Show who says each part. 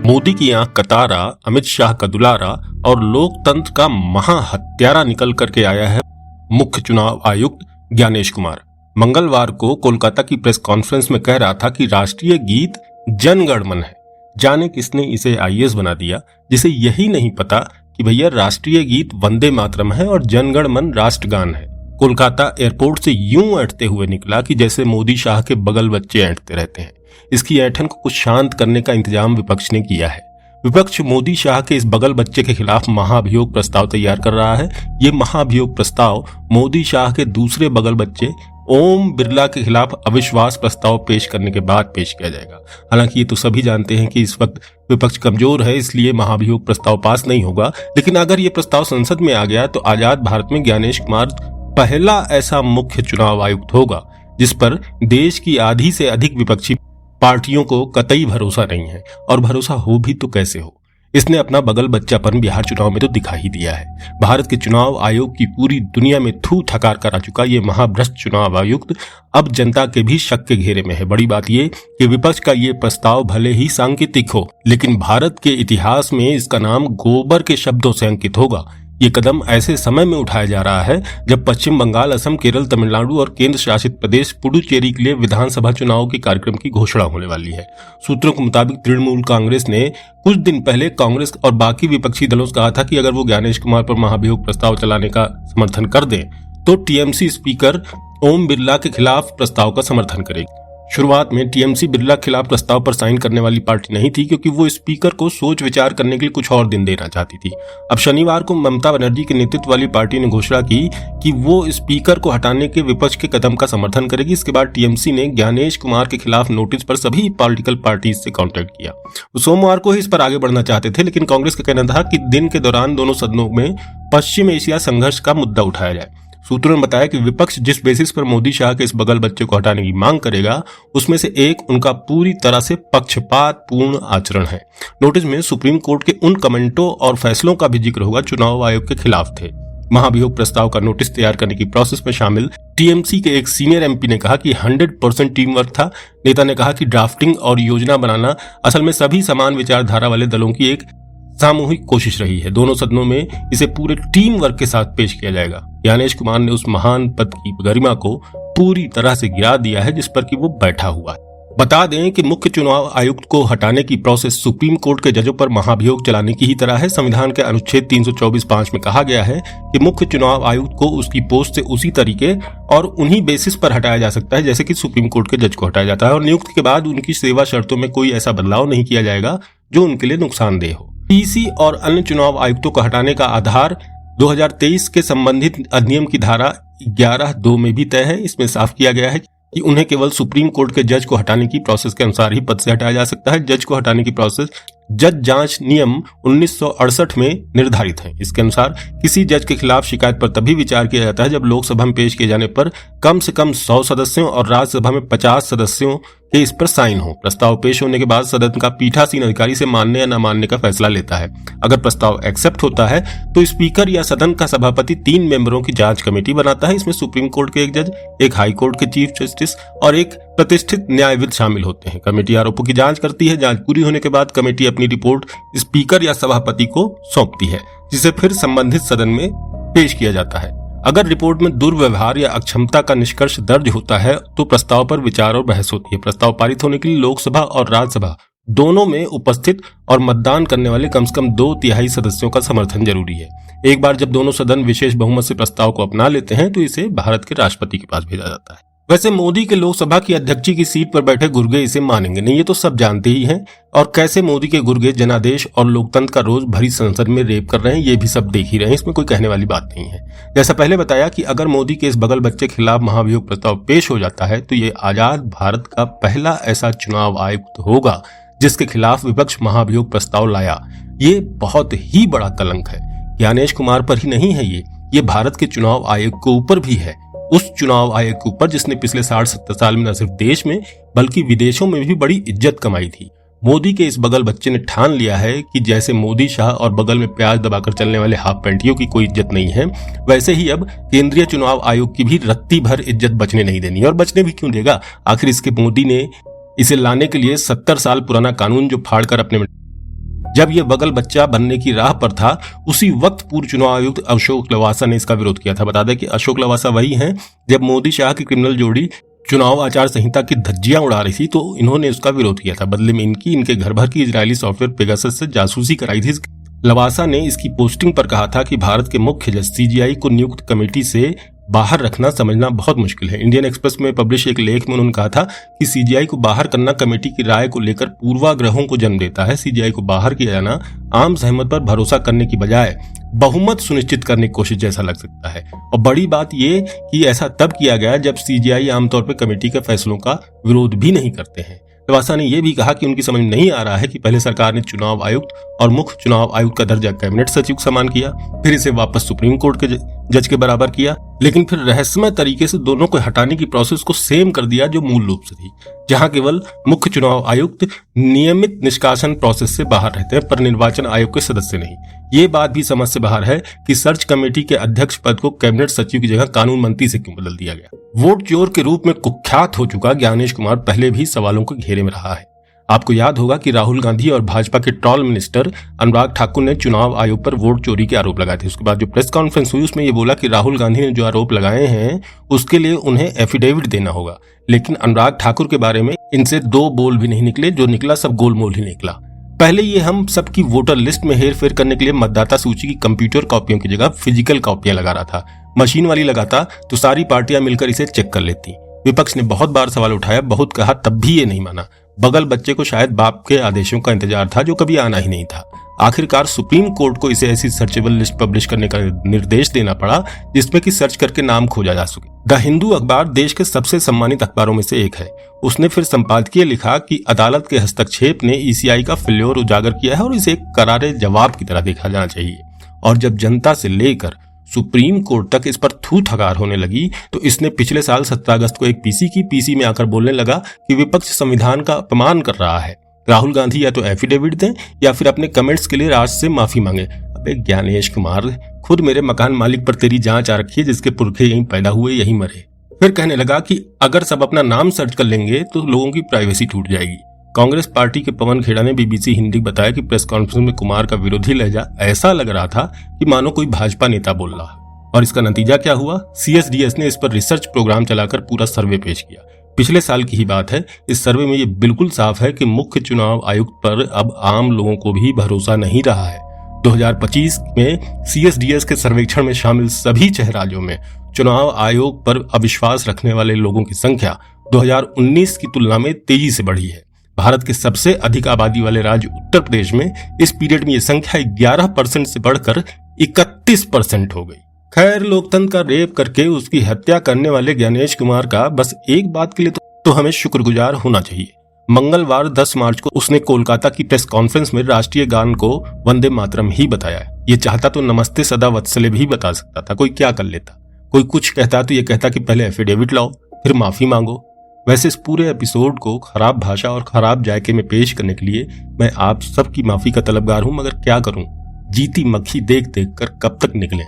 Speaker 1: मोदी की आंख का तारा, अमित शाह का दुलारा और लोकतंत्र का महाहत्यारा निकल करके आया है मुख्य चुनाव आयुक्त ज्ञानेश कुमार। मंगलवार को कोलकाता की प्रेस कॉन्फ्रेंस में कह रहा था कि राष्ट्रीय गीत जन गण मन है। जाने किसने इसे आईएएस बना दिया, जिसे यही नहीं पता कि भैया राष्ट्रीय गीत वंदे मातरम है और जन गण मन राष्ट्रगान है। कोलकाता एयरपोर्ट से यूं ऐंठते हुए निकला कि जैसे मोदी शाह के बगल बच्चे ऐंठते रहते हैं। इसकी ऐंठन को कुछ शांत करने का इंतजाम विपक्ष ने किया है। विपक्ष मोदी शाह के इस बगल बच्चे के खिलाफ महाभियोग प्रस्ताव तैयार कर रहा है। ये महाभियोग प्रस्ताव मोदी शाह के दूसरे बगल बच्चे ओम बिरला के खिलाफ अविश्वास प्रस्ताव पेश करने के बाद पेश किया जाएगा। हालांकि ये तो सभी जानते हैं कि इस वक्त विपक्ष कमजोर है, इसलिए महाभियोग प्रस्ताव पास नहीं होगा। लेकिन अगर ये प्रस्ताव संसद में आ गया तो आजाद भारत में ज्ञानेश कुमार पहला ऐसा मुख्य चुनाव आयुक्त होगा जिस पर देश की आधी से अधिक विपक्षी पार्टियों को कतई भरोसा नहीं है। और भरोसा हो भी तो कैसे हो, इसने अपना बगल बच्चापन बिहार चुनाव में तो दिखा ही दिया है। भारत के चुनाव आयोग की पूरी दुनिया में थू थकार करा चुका ये महाभ्रष्ट चुनाव आयुक्त अब जनता के भी शक के घेरे में है। बड़ी बात ये कि विपक्ष का ये प्रस्ताव भले ही सांकेतिक हो, लेकिन भारत के इतिहास में इसका नाम गोबर के शब्दों से अंकित होगा। ये कदम ऐसे समय में उठाया जा रहा है जब पश्चिम बंगाल, असम, केरल, तमिलनाडु और केंद्र शासित प्रदेश पुडुचेरी के लिए विधानसभा चुनाव के कार्यक्रम की घोषणा होने वाली है। सूत्रों के मुताबिक तृणमूल कांग्रेस ने कुछ दिन पहले कांग्रेस और बाकी विपक्षी दलों से कहा था कि अगर वो ज्ञानेश कुमार पर महाभियोग प्रस्ताव चलाने का समर्थन कर दें तो टीएमसी स्पीकर ओम बिरला के खिलाफ प्रस्ताव का समर्थन करेगी। शुरुआत में टीएमसी बिरला के खिलाफ प्रस्ताव पर साइन करने वाली पार्टी नहीं थी, क्योंकि वो स्पीकर को सोच विचार करने के लिए कुछ और दिन देना चाहती थी। अब शनिवार को ममता बनर्जी के नेतृत्व वाली पार्टी ने घोषणा की कि वो स्पीकर को हटाने के विपक्ष के कदम का समर्थन करेगी। इसके बाद टीएमसी ने ज्ञानेश कुमार के खिलाफ नोटिस पर सभी पॉलिटिकल पार्टीज से कॉन्टेक्ट किया। वो सोमवार को ही इस पर आगे बढ़ना चाहते थे, लेकिन कांग्रेस का कहना था कि दिन के दौरान दोनों सदनों में पश्चिम एशिया संघर्ष का मुद्दा उठाया जाए। सूत्रों ने बताया कि विपक्ष जिस बेसिस पर मोदी शाह के इस बगल बच्चे को हटाने की मांग करेगा, उसमें से एक उनका पूरी तरह से पक्षपात पूर्ण आचरण है। नोटिस में सुप्रीम कोर्ट के उन कमेंटों और फैसलों का भी जिक्र होगा चुनाव आयोग के खिलाफ थे। महाभियोग प्रस्ताव का नोटिस तैयार करने की प्रोसेस में शामिल टीएमसी के एक सीनियर एमपी ने कहा कि 100% टीम वर्क था। नेता ने कहा कि ड्राफ्टिंग और योजना बनाना असल में सभी समान विचारधारा वाले दलों की एक सामूहिक कोशिश रही है। दोनों सदनों में इसे पूरे टीम वर्क के साथ पेश किया जाएगा। ज्ञानेश कुमार ने उस महान पद की गरिमा को पूरी तरह से गिरा दिया है जिस पर कि वो बैठा हुआ है। बता दें कि मुख्य चुनाव आयुक्त को हटाने की प्रोसेस सुप्रीम कोर्ट के जजों पर महाभियोग चलाने की ही तरह है। संविधान के अनुच्छेद 324(5) में कहा गया है कि मुख्य चुनाव आयुक्त को उसकी पोस्ट से उसी तरीके और उन्हीं बेसिस पर हटाया जा सकता है जैसे कि सुप्रीम कोर्ट के जज को हटाया जाता है, और नियुक्ति के बाद उनकी सेवा शर्तों में कोई ऐसा बदलाव नहीं किया जाएगा जो उनके लिए नुकसानदेह हो। पीसी और अन्य चुनाव आयुक्तों को हटाने का आधार 2023 के संबंधित अधिनियम की धारा 11(2) में भी तय है। इसमें साफ किया गया है कि उन्हें केवल सुप्रीम कोर्ट के जज को हटाने की प्रोसेस के अनुसार ही पद से हटाया जा सकता है। जज को हटाने की प्रोसेस जज जांच नियम 1968 में निर्धारित है। इसके अनुसार किसी जज के खिलाफ शिकायत पर तभी विचार किया जाता है जब लोकसभा में पेश किए जाने पर कम से कम 100 सदस्यों और राज्यसभा में 50 सदस्यों के इस पर साइन हो। प्रस्ताव पेश होने के बाद सदन का पीठासीन अधिकारी से मानने या न मानने का फैसला लेता है। अगर प्रस्ताव एक्सेप्ट होता है तो स्पीकर या सदन का सभापति 3 मेंबरों की जांच कमेटी बनाता है। इसमें सुप्रीम कोर्ट के एक जज, एक हाई कोर्ट के चीफ जस्टिस और एक प्रतिष्ठित न्यायविद शामिल होते हैं। कमेटी आरोपों की जांच करती है। जांच पूरी होने के बाद कमेटी अपनी रिपोर्ट स्पीकर या सभापति को सौंपती है, जिसे फिर संबंधित सदन में पेश किया जाता है। अगर रिपोर्ट में दुर्व्यवहार या अक्षमता का निष्कर्ष दर्ज होता है तो प्रस्ताव पर विचार और बहस होती है। प्रस्ताव पारित होने के लिए लोकसभा और राज्यसभा दोनों में उपस्थित और मतदान करने वाले कम से कम 2/3 सदस्यों का समर्थन जरूरी है। एक बार जब दोनों सदन विशेष बहुमत से प्रस्ताव को अपना लेते हैं तो इसे भारत के राष्ट्रपति के पास भेजा जाता है। वैसे मोदी के लोकसभा की अध्यक्षी की सीट पर बैठे गुर्गे इसे मानेंगे नहीं, ये तो सब जानते ही हैं। और कैसे मोदी के गुर्गे जनादेश और लोकतंत्र का रोज भरी संसद में रेप कर रहे हैं ये भी सब देख ही रहे हैं। इसमें कोई कहने वाली बात नहीं है। जैसा पहले बताया कि अगर मोदी के इस बगल बच्चे के खिलाफ महाभियोग प्रस्ताव पेश हो जाता है तो ये आजाद भारत का पहला ऐसा चुनाव आयुक्त होगा जिसके खिलाफ विपक्ष महाभियोग प्रस्ताव लाया। ये बहुत ही बड़ा कलंक है। ज्ञानेश कुमार पर ही नहीं है, ये भारत के चुनाव आयोग के ऊपर भी है। उस चुनाव आयोग के ऊपर जिसने पिछले 60-70 साल में न सिर्फ देश में बल्कि विदेशों में भी बड़ी इज्जत कमाई थी। मोदी के इस बगल बच्चे ने ठान लिया है कि जैसे मोदी शाह और बगल में प्याज दबाकर चलने वाले हाफ पैंटियों की कोई इज्जत नहीं है, वैसे ही अब केंद्रीय चुनाव आयोग की भी रत्ती भर इज्जत बचने नहीं देनी। और बचने भी क्यों देगा, आखिर इसके मोदी ने इसे लाने के लिए 70 साल पुराना कानून जो फाड़कर अपने जब ये बगल बच्चा बनने की राह पर था, उसी वक्त पूर्व चुनाव आयुक्त अशोक लवासा ने इसका विरोध किया था। बता दें कि अशोक लवासा वही हैं जब मोदी शाह की क्रिमिनल जोड़ी चुनाव आचार संहिता की धज्जियां उड़ा रही थी तो इन्होंने उसका विरोध किया था। बदले में इनके घर भर की इजरायली सॉफ्टवेयर पेगासस से जासूसी कराई थी। लवासा ने इसकी पोस्टिंग पर कहा था कि भारत के मुख्य जज सीजीआई को नियुक्त कमेटी से बाहर रखना समझना बहुत मुश्किल है। इंडियन एक्सप्रेस में पब्लिश एक लेख में उन्होंने कहा था कि सीजीआई को बाहर करना कमेटी की राय को लेकर पूर्वाग्रहों को जन्म देता है। सीजीआई को बाहर किया जाना आम सहमत पर भरोसा करने की बजाय बहुमत सुनिश्चित करने की कोशिश जैसा लग सकता है। और बड़ी बात ये कि ऐसा तब किया गया जब सीजीआई आमतौर पर कमेटी के फैसलों का विरोध भी नहीं करते हैं। लवासा ने यह भी कहा कि उनकी समझ नहीं आ रहा है कि पहले सरकार ने चुनाव आयुक्त और मुख्य चुनाव आयुक्त का दर्जा कैबिनेट सचिव के समान किया, फिर इसे वापस सुप्रीम कोर्ट के जज के बराबर किया, लेकिन फिर रहस्यमय तरीके से दोनों को हटाने की प्रोसेस को सेम कर दिया जो मूल रूप से थी, जहां केवल मुख्य चुनाव आयुक्त नियमित निष्कासन प्रोसेस से बाहर रहते हैं पर निर्वाचन आयोग के सदस्य नहीं। ये बात भी समझ से बाहर है कि सर्च कमेटी के अध्यक्ष पद को कैबिनेट सचिव की जगह कानून मंत्री से क्यों बदल दिया गया। वोट चोर के रूप में कुख्यात हो चुका ज्ञानेश कुमार पहले भी सवालों के घेरे में रहा है। आपको याद होगा कि राहुल गांधी और भाजपा के ट्रॉल मिनिस्टर अनुराग ठाकुर ने चुनाव आयोग पर वोट चोरी के आरोप लगाए थे। उसके बाद जो प्रेस कॉन्फ्रेंस हुई उसमें ये बोला कि राहुल गांधी ने जो आरोप लगाए हैं उसके लिए उन्हें एफिडेविट देना होगा, लेकिन अनुराग ठाकुर के बारे में इनसे दो बोल भी नहीं निकले। जो निकला सब गोलमोल ही निकला। पहले ये हम सबकी वोटर लिस्ट में हेरफेर करने के लिए मतदाता सूची की कंप्यूटर कॉपियों की जगह फिजिकल कॉपियां लगा रहा था। मशीन वाली लगाता तो सारी पार्टियां मिलकर इसे चेक कर लेती। विपक्ष ने बहुत बार सवाल उठाया, बहुत कहा, तब भी ये नहीं माना। बगल बच्चे को शायद बाप के आदेशों का इंतजार था जो कभी आना ही नहीं था। आखिरकार सुप्रीम कोर्ट को इसे ऐसी सर्चेबल लिस्ट पब्लिश करने का निर्देश देना पड़ा जिसमें कि सर्च करके नाम खोजा जा सके। द हिंदू अखबार देश के सबसे सम्मानित अखबारों में से एक है। उसने फिर संपादकीय लिखा कि अदालत के हस्तक्षेप ने ईसीआई का फेल्योर उजागर किया है और इसे एक करारे जवाब की तरह देखा जाना चाहिए। और जब जनता से लेकर सुप्रीम कोर्ट तक इस पर थू थकार होने लगी तो इसने पिछले साल 17 अगस्त को एक पीसी में आकर बोलने लगा कि विपक्ष संविधान का अपमान कर रहा है। राहुल गांधी या तो एफिडेविट दें या फिर अपने कमेंट्स के लिए राष्ट्र से माफी मांगे। अबे ज्ञानेश कुमार, खुद मेरे मकान मालिक पर तेरी जांच आ रखी है, जिसके पुरखे यहीं पैदा हुए यहीं मरे। फिर कहने लगा कि अगर सब अपना नाम सर्च कर लेंगे तो लोगों की प्राइवेसी टूट जाएगी। कांग्रेस पार्टी के पवन खेड़ा ने बीबीसी हिंदी बताया कि प्रेस कॉन्फ्रेंस में कुमार का विरोधी लहजा ऐसा लग रहा था कि मानो कोई भाजपा नेता बोल रहा है। और इसका नतीजा क्या हुआ? सीएसडीएस ने इस पर रिसर्च प्रोग्राम चलाकर पूरा सर्वे पेश किया। पिछले साल की ही बात है। इस सर्वे में ये बिल्कुल साफ है कि मुख्य चुनाव आयुक्त पर अब आम लोगों को भी भरोसा नहीं रहा है। 2025 में सीएसडीएस के सर्वेक्षण में शामिल सभी 6 राज्यों में चुनाव आयोग पर अविश्वास रखने वाले लोगों की संख्या 2019 की तुलना में तेजी से बढ़ी है। भारत के सबसे अधिक आबादी वाले राज्य उत्तर प्रदेश में इस पीरियड में यह संख्या 11% से बढ़कर 31% हो गई। खैर, लोकतंत्र का रेप करके उसकी हत्या करने वाले ज्ञानेश कुमार का बस एक बात के लिए तो हमें शुक्रगुजार होना चाहिए। मंगलवार 10 मार्च को उसने कोलकाता की प्रेस कॉन्फ्रेंस में राष्ट्रीय गान को वंदे मातरम ही बताया। ये चाहता तो नमस्ते सदा वत्सले भी बता सकता था, कोई क्या कर लेता। कोई कुछ कहता तो ये कहता कि पहले एफिडेविट लाओ फिर माफी मांगो। वैसे इस पूरे एपिसोड को खराब भाषा और खराब जायके में पेश करने के लिए मैं आप सबकी माफी का तलबगार हूं, मगर क्या करूं, जीती मक्खी देख देख कर कब तक निकले।